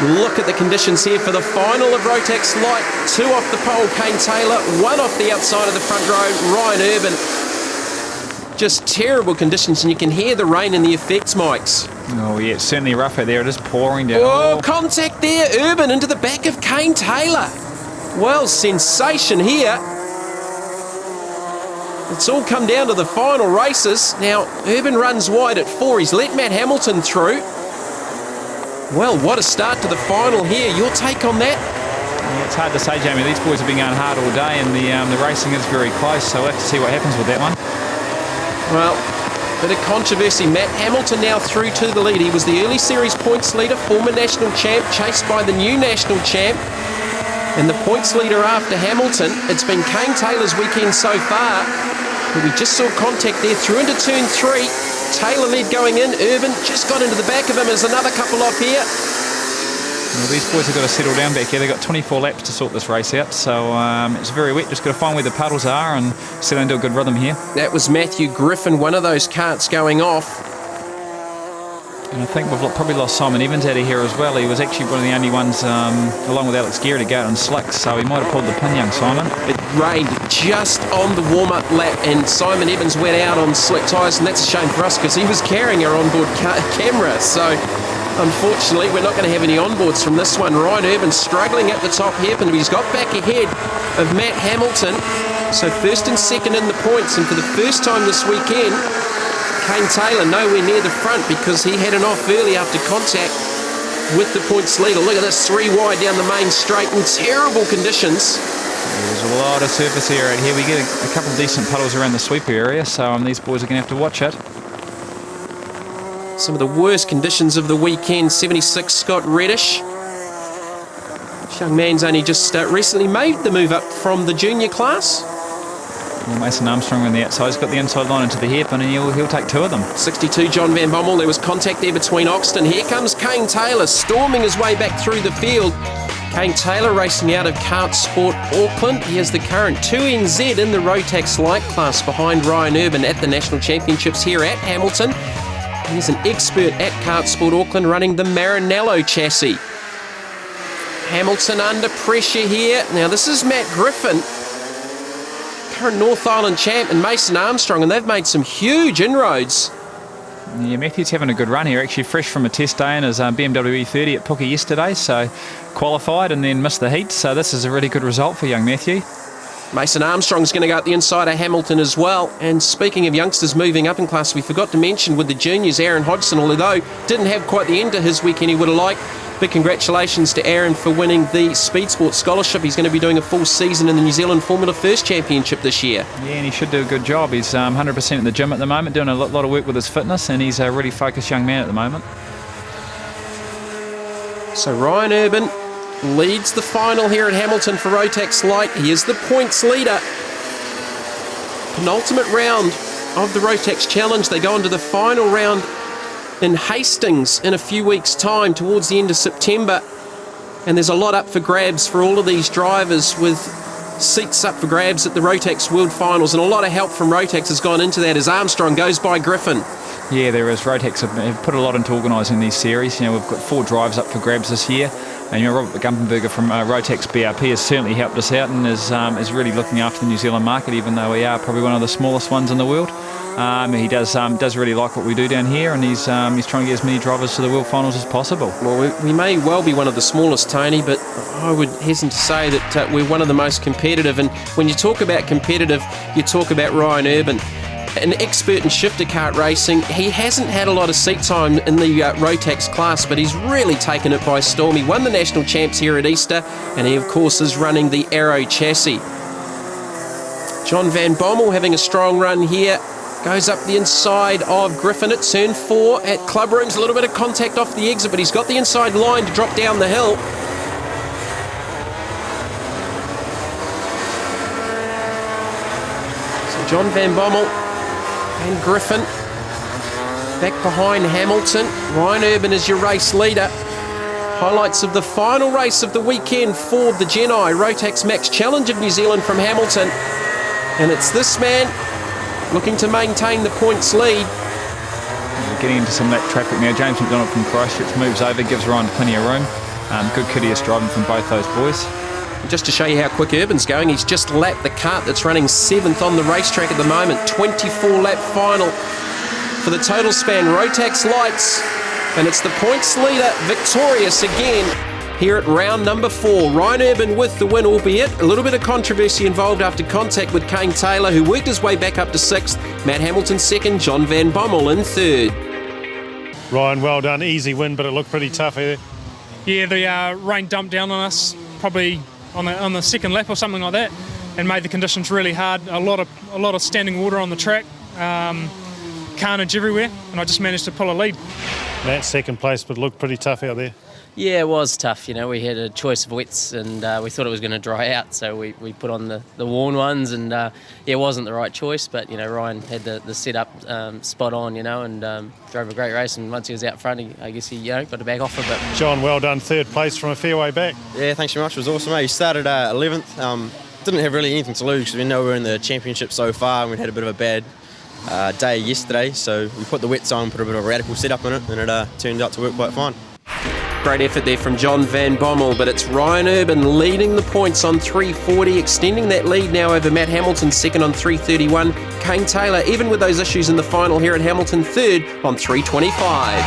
Look at the conditions here for the final of Rotax Light. 2 off the pole, Kane Taylor. 1 off the outside of the front row, Ryan Urban. Just terrible conditions, and you can hear the rain and the effects, Mikes. Oh, yeah, it's certainly rough out there. It is pouring down. Oh, contact there. Urban into the back of Kane Taylor. Well, sensation here. It's all come down to the final races. Now, Urban runs wide at 4. He's let Matt Hamilton through. Well, what a start to the final here. Your take on that? Yeah, it's hard to say, Jamie. These boys have been going hard all day, and the racing is very close, so we'll have to see what happens with that one. Well, bit of controversy. Matt Hamilton now through to the lead. He was the early series points leader, former national champ, chased by the new national champ. And the points leader after Hamilton, it's been Kane Taylor's weekend so far. But we just saw contact there through into turn 3. Taylor led going in. Urban just got into the back of him. There's another couple off here. Well, these boys have got to settle down back here. They've got 24 laps to sort this race out, so it's very wet. Just got to find where the puddles are and settle into a good rhythm here. That was Matthew Griffin, one of those carts going off. And I think we've probably lost Simon Evans out of here as well. He was actually one of the only ones, along with Alex Geary, to go out on slicks, so he might have pulled the pin, young Simon. It rained just on the warm-up lap, and Simon Evans went out on slick tyres, and that's a shame for us because he was carrying our onboard camera. So, unfortunately, we're not going to have any onboards from this one. Ryan Urban struggling at the top here, but he's got back ahead of Matt Hamilton. So, first and second in the points, and for the first time this weekend, Kane Taylor nowhere near the front because he had an off early after contact with the points leader. Look at this, 3 wide down the main straight in terrible conditions. There's a lot of surface area out here. We get a couple of decent puddles around the sweeper area, so these boys are going to have to watch it. Some of the worst conditions of the weekend. 76 Scott Reddish. This young man's only just recently made the move up from the junior class. Well, Mason Armstrong on the outside. He's got the inside line into the hairpin, and he'll take 2 of them. 62 John Van Bommel. There was contact there between Oxton. Here comes Kane Taylor storming his way back through the field. Kane Taylor racing out of Kart Sport Auckland. He is the current 2NZ in the Rotax Light class behind Ryan Urban at the National Championships here at Hamilton. He's an expert at Kart Sport Auckland running the Maranello chassis. Hamilton under pressure here. Now this is Matt Griffin, current North Island champ, and Mason Armstrong, and they've made some huge inroads. Yeah, Matthew's having a good run here, actually fresh from a test day in his BMW E30 at Pookie yesterday, so qualified and then missed the heat, so this is a really good result for young Matthew. Mason Armstrong's going to go up the inside of Hamilton as well. And speaking of youngsters moving up in class, we forgot to mention with the juniors, Aaron Hodgson, although didn't have quite the end to his weekend he would have liked. Big congratulations to Aaron for winning the Speed Sport Scholarship. He's going to be doing a full season in the New Zealand Formula First Championship this year. Yeah, and he should do a good job. He's 100% in the gym at the moment, doing a lot of work with his fitness, and he's a really focused young man at the moment. So Ryan Urban leads the final here at Hamilton for Rotax Light. He is the points leader. Penultimate round of the Rotax Challenge. They go into the final round in Hastings in a few weeks' time, towards the end of September. And there's a lot up for grabs for all of these drivers, with seats up for grabs at the Rotax World Finals, and a lot of help from Rotax has gone into that as Armstrong goes by Griffin. Yeah, there is. Rotax have put a lot into organising these series. You know, we've got 4 drives up for grabs this year. And Robert Gumpenberger from Rotax BRP has certainly helped us out and is really looking after the New Zealand market, even though we are probably one of the smallest ones in the world. He does really like what we do down here, and he's trying to get as many drivers to the World Finals as possible. Well, we may well be one of the smallest, Tony, but I would hesitate to say that we're one of the most competitive. And when you talk about competitive, you talk about Ryan Urban, an expert in shifter kart racing. He hasn't had a lot of seat time in the Rotax class, but he's really taken it by storm. He won the national champs here at Easter, and he, of course, is running the Aero chassis. John Van Bommel having a strong run here. Goes up the inside of Griffin at turn 4 at Club Rooms. A little bit of contact off the exit, but he's got the inside line to drop down the hill. So John Van Bommel and Griffin back behind Hamilton. Ryan Urban is your race leader. Highlights of the final race of the weekend for the Genii Rotax Max Challenge of New Zealand from Hamilton. And it's this man looking to maintain the points lead. We're getting into some of that traffic now. James McDonald from Christchurch moves over, gives Ryan plenty of room. Good courteous driving from both those boys. Just to show you how quick Urban's going, he's just lapped the kart that's running 7th on the racetrack at the moment. 24-lap final for the total span. Rotax lights, and it's the points leader victorious again here at round number 4. Ryan Urban with the win, albeit a little bit of controversy involved after contact with Kane Taylor, who worked his way back up to 6th. Matt Hamilton 2nd, John Van Bommel in 3rd. Ryan, well done. Easy win, but it looked pretty tough here. Yeah, the rain dumped down on us probably on the second lap or something like that, and made the conditions really hard. A lot of standing water on the track, carnage everywhere, and I just managed to pull a lead. Matt, second place, but it looked pretty tough out there. Yeah, it was tough. We had a choice of wets, and we thought it was going to dry out, so we put on the worn ones, and it wasn't the right choice. But Ryan had the setup spot on, and drove a great race. And once he was out front, I guess he got to back off a bit. John, well done. 3rd place from a fair way back. Yeah, thanks very much. It was awesome. He started 11th. Didn't have really anything to lose because we know we're in the championship so far, and we'd had a bit of a bad day yesterday. So we put the wets on, put a bit of a radical setup in it, and it turned out to work quite fine. Great effort there from John Van Bommel, but it's Ryan Urban leading the points on 340, extending that lead now over Matt Hamilton 2nd on 331. Kane Taylor, even with those issues in the final here at Hamilton 3rd on 325.